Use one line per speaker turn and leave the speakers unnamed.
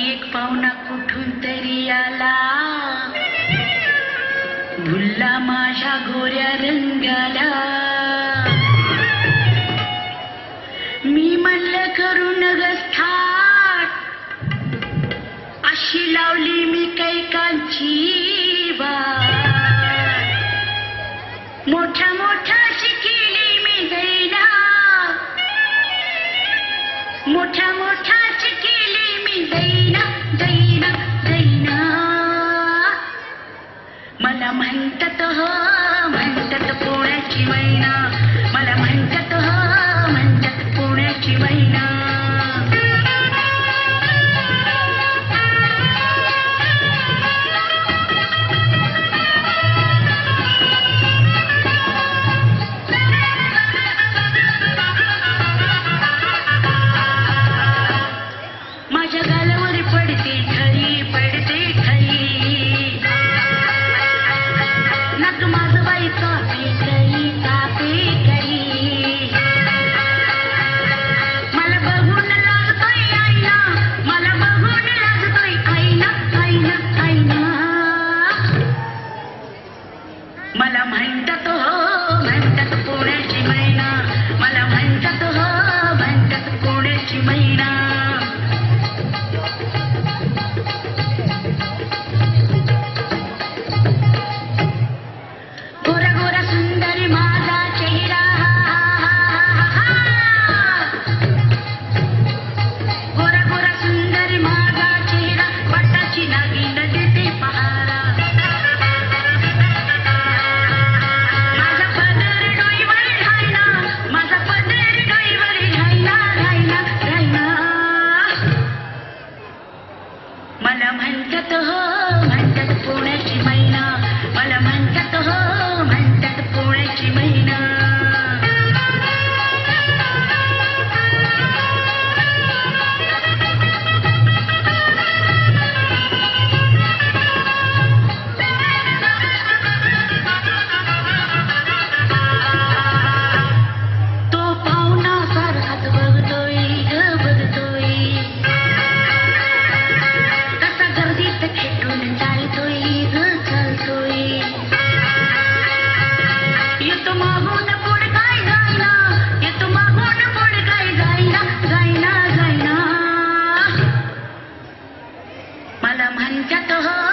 एक पाहुणा कुठून तरी आला, भुलला माझ्या गोऱ्या रंगाला. मी म्हणलं करून गस्थाट, अशी लावली मी कैकांची वाट. मोठ्या मोठ्या शिकेली मी दैना, मोठ्या मोठ्या शिकेली मी दैना दैना दैना. मला म्हणतात हो म्हणतात पुण्याची मैना, मला म्हणतात हो म्हणतात पुण्याची मैना. माझ्या गालावर पडते खरी पडते खरी, नाक माझं बाई कापी करी कापी करी. मला बघून लागतोय आईना, मला बघून लागतोय आईना आईना आईना. मला म्हणतात हो म्हणतात पुण्याची मैना, मला म्हणतात हो म्हणतात पुण्याची मैना. गोरा गोरा सुंदर माझा चेहरा, गोरा गोरा सुंदर माझा चेहरा, पटाची नागिन देते पहारा. माझा पदर डोईवर घायला, माझा पदर डोईवर घायला घायला घायला. मला म्हणतात हो म्हणतात पुण्याची मैना, मला म्हणतात हो म्हणतात पुण्याची मैना. तो पाहुणा सारखाच बघतोय ग बघतोय, कसा गर्दीत खेटून चालतोय ग चालतोय. येतो मागून पुढे काय जायना, येतो मागून पुढे काय जायना जायना जायना. मला म्हणतात हो